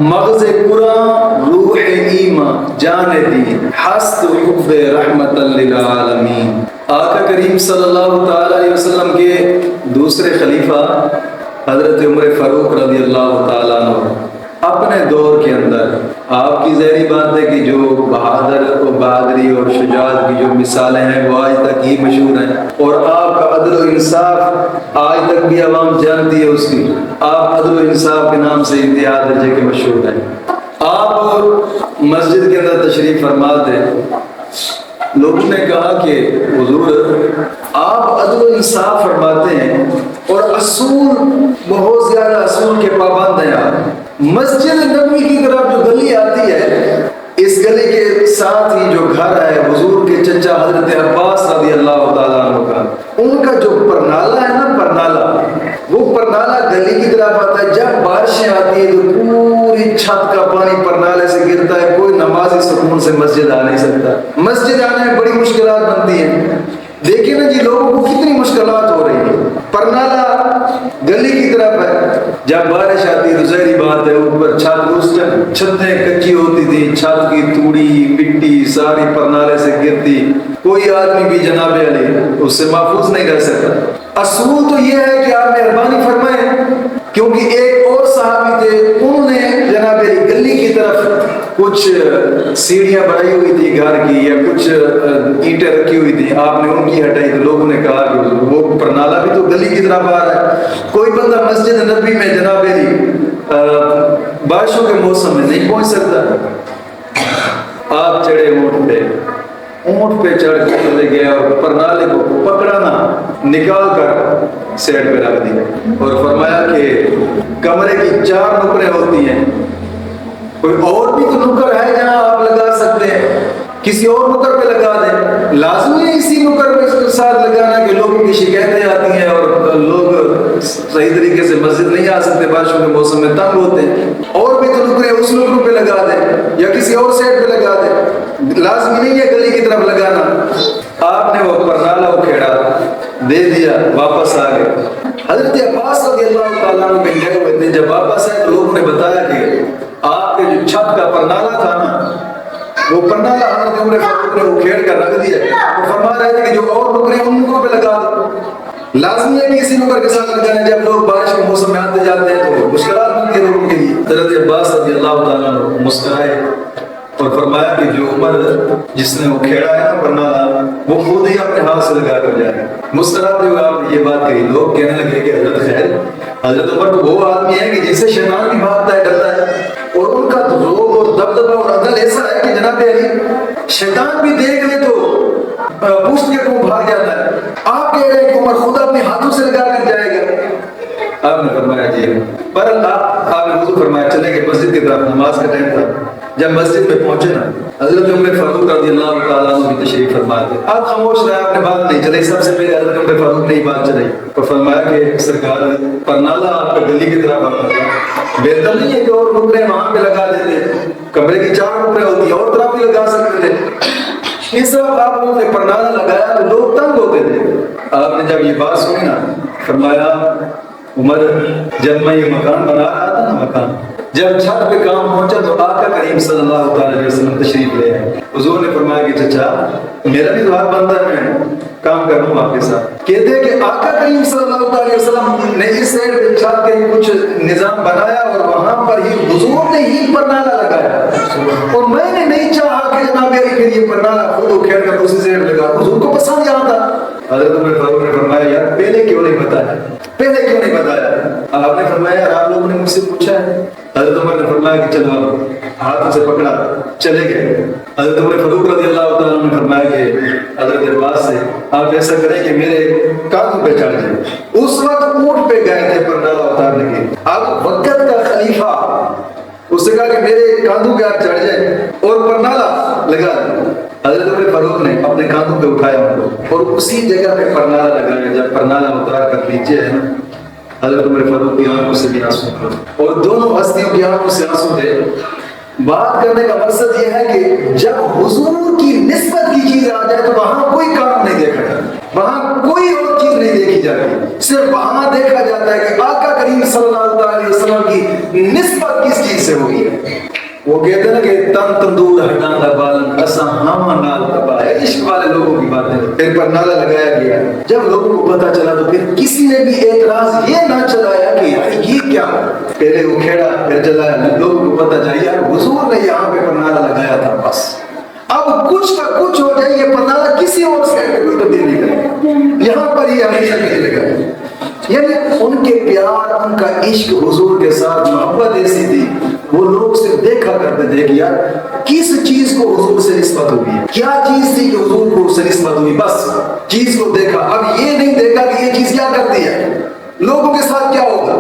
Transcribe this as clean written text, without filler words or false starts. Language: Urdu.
مغز قرآن روح ایمان جان دین حسد حب رحمت للعالمین۔ آقا کریم صلی اللہ تعالی علیہ وسلم کے دوسرے خلیفہ حضرت عمر فاروق رضی اللہ تعالیٰ عنہ اپنے دور کے اندر آپ کی ظاہری بات ہے کہ جو بہادر اور بہادری اور شجاعت کی جو مثالیں ہیں وہ آج تک ہی مشہور ہیں، اور آپ کا عدل و انصاف آج تک بھی عوام جانتی ہے اس کی۔ آپ عدل و انصاف کے نام سے انتہا درجے کے مشہور ہیں۔ آپ مسجد کے اندر تشریف فرما تھے، لوگوں نے کہا کہ حضور آپ عدل و انصاف فرماتے ہیں اور اصول بہت زیادہ اصول کے پابند ہیں آپ۔ مسجد نبوی کی طرف جو گلی آتی ہے، اس گلی کے ساتھ ہی جو گھر ہے حضور کے چچا حضرت عباس رضی اللہ تعالیٰ عنہ کا، ان کا جو پرنالہ ہے نا، پرنالہ، وہ پرنالہ گلی کی طرف آتا ہے۔ جب بارشیں آتی ہیں تو پوری چھت کا پانی پرنالے سے گرتا ہے، کوئی نمازی سکون سے مسجد آ نہیں سکتا۔ مسجد آنے میں بڑی مشکلات بنتی ہیں۔ دیکھیں نا جی لوگوں کو کتنی مشکلات ہو رہی ہیں۔ پرنالہ گلی کی طرف ہے، جب بارش آتی ہے تو ظاہری بات ہے اوپر چھت، اس چھتیں کچی ہوتی تھی، چھت کی توڑی مٹی ساری پرنالے سے گرتی، کوئی آدمی بھی جناب علی اس سے محفوظ نہیں رہ سکتا۔ اصول تو یہ ہے کہ آپ مہربانی فرمائیں، کیونکہ ایک اور صحابی تھے، انہوں نے جناب علی گلی کی طرف کچھ سیڑھیاں بنائی ہوئی تھی گھر کی، یا کچھ اینٹیں رکھی ہوئی تھی، آپ نے ان کی ہٹائی تو لوگوں نے کہا کہ وہ پرنالہ بھی تو گلی کی طرف آ رہا ہے، کوئی بندہ مسجد نبوی میں جناب علی بارشوں کے موسم میں نہیں پہنچ سکتا۔ آپ چڑھے اونٹ پہ، اونٹ پہ چڑھ کے چلے گئے اور پرنالے کو پکڑا نا، نکال کر سیٹ پہ رکھ دیا اور فرمایا کہ کمرے کی 4 نکریں ہوتی ہیں، کوئی اور بھی تو نکر ہے جہاں آپ لگا سکتے ہیں، کسی اور نکر پہ لگا دیں۔ لازمی ہے اسی نکر پہ اس کے ساتھ لگانا کہ لوگوں کی شکایتیں آتی ہیں اور لوگ صحیح طریقے سے مسجد نہیں آ سکتے، بارشوں کے موسم میں تنگ ہوتے ہیں۔ اور بھی تو نکریں اس نکر پہ لگا دیں یا کسی اور سیٹ پہ لگا دیں، لازمی نہیں ہے گلی کی طرف لگانا۔ آپ نے وہ پرنالہ اکھیڑا، دے دیا، واپس آ گئے۔ حضرت عباس رضی اللہ تعالیٰ عنہ میں گئے ہوئے تھے، جب واپس آئے تو لوگوں نے بتایا کہ آپ کے جو چھت کا پرنالہ تھا نا، وہ پرنالہ حضرت عمر فاروق نے اکھیڑ کر رکھ دیا۔ وہ فرما رہے تھے کہ جو اور نکریں ان نکروں پہ لگا دو، لازمی ہے کہ اسی نکر کے ساتھ لگانے، جب لوگ بارش کے موسم میں آتے جاتے ہیں تو مشکلات بنتی ہیں لوگوں کے لیے۔ حضرت عباس رضی اللہ تعالیٰ عنہ مسکرائے اور فرمایا کہ جو عمر جس نے اکھیڑا ہے نا پرنالہ، وہ خود ہی اپنے ہاتھ سے لگا کر جائے۔ مسکراتے ہوئے آپ نے یہ بات کہی، لوگ کہنے لگے کہ حضرت خیر، حضرت عمر تو وہ آدمی ہے کہ جس سے شیطان بھی بھاگتا ہے، ڈرتا ہے، اور ان کا روب اور دبدبہ اور عدل ایسا ہے کہ جناب علی شیطان بھی دیکھ لے تو پشت کے کو بھاگ جاتا ہے۔ آپ کہہ رہے ہیں کہ عمر خود اپنے ہاتھوں سے لگا کر جائے گا۔ آپ نے فرمایا جی، پر آپ نے وضو فرمایا، چلے گئے مسجد کی طرف، نماز کا ٹائم تھا۔ جب مسجد میں پہنچے نا، حضرت عمر فاروق رضی اللہ تعالیٰ عنہ بھی تشریف فرما تھے۔ آپ خاموش رہے، آپ نے بات نہیں چلائی، سب سے پہلے حضرت عمر فاروق نے ہی بات چلائی اور فرمایا کہ سرکار پرنالہ آپ کا گلی کی طرف آتا تھا، بہتر نہیں ہے کہ اور نکریں وہاں پہ لگا دیتے، کمرے کی 4 نکریں ہوتی ہیں، اور طرف بھی لگا سکتے تھے۔ اس طرح آپ لوگوں نے پرنالہ لگایا تو لوگ تنگ ہوتے تھے۔ آپ نے جب یہ بات سنی نا، فرمایا عمر جب میں یہ مکان بنا رہا تھا نا، مکان جب چھت پہ کام پہنچا تو آقا کریم صلی اللہ علیہ وسلم تشریف لے آئے۔ حضور نے فرمایا کہ چچا میرا بھی تو حق بنتا ہے، میں کام کر رہا ہوں آپ کے ساتھ۔ کہتے ہیں کہ آقا کریم صلی اللہ علیہ وسلم نے اس سائڈ پہ چھت کے کچھ نظام بنایا اور وہاں پر ہی حضور نے ہی پرنالہ لگایا، اور میں نے نہیں چاہا کہ جناب علی پھر یہ پرنالہ خود اکھیڑ کر اسی سائڈ لگا، حضور کو پسند یہاں تھا۔ حضرت عمر فاروق نے فرمایا یار پہلے کیوں نہیں بتایا، پہلے کیوں نہیں بتایا؟ آپ نے فرمایا یار آپ لوگوں نے مجھ سے پوچھا ہے۔ حضرت عمر نے فرمایا کہ چلو ہاتھ سے پکڑا، چلے گئے۔ حضرت عمر فاروق رضی اللہ تعالیٰ عنہ نے فرمایا کہ حضرت عباس سے آپ ایسا کریں کہ میرے کاندھوں پہ چڑھ جائیں۔ اس وقت اونٹ پہ گئے تھے پرنالہ اتارنے کے، اب وقت کا خلیفہ اس نے کہا کہ میرے کاندھوں پہ آپ چڑھ جائیں اور پرنالہ لگا دیں۔ حضرت عمر فاروق نے اپنے کاندھوں پہ اٹھایا ان کو اور اسی جگہ پہ پرنالہ لگایا۔ جب پرنالہ اتار کر نیچے ہے نا، حضرت عمر فاروق کی آنکھوں سے بھی آنسو تھے اور دونوں ہستیوں کی آنکھوں سے آنسو تھے۔ بات کرنے کا مقصد یہ ہے کہ جب حضور کی نسبت کی چیز آ جائے تو وہاں کوئی کام نہیں دیکھا جاتا، وہاں کوئی اور چیز نہیں دیکھی جاتی، صرف وہاں دیکھا جاتا ہے کہ آقا کریم صلی اللہ علیہ وسلم کی نسبت کس چیز سے ہوئی ہے۔ وہ کہتے ہیں نا کہ تن تندور ہٹان دا بالن اسا ہاں نال تبا ہے، عشق والے لوگوں کی باتیں پھر پر نالا لگایا گیا۔ جب لوگوں کو پتہ چلا تو پھر کسی نے بھی اعتراض یہ نہ چلایا کہ یہ کیا، پہلے وہ کھیڑا پھر جلایا، لوگوں کو پتہ چلا یار حضور نے یہاں پہ پر نالا لگایا تھا، بس اب کچھ کا کچھ ہو جائے یہ پر نالا کسی اور سے کوئی تبدیل نہیں کرے، یہاں پر یہ ہمیشہ نہیں لگا۔ یعنی ان کے پیار، ان کا عشق حضور کے ساتھ محبت ایسی تھی، وہ لوگ صرف دیکھا کرتے تھے کہ یار کس چیز کو حضور سے نسبت ہوئی ہے، کیا چیز تھی کہ حضور کو سے نسبت ہوئی، بس چیز کو دیکھا۔ اب یہ نہیں دیکھا کہ یہ چیز کیا کرتی ہے، لوگوں کے ساتھ کیا ہوگا،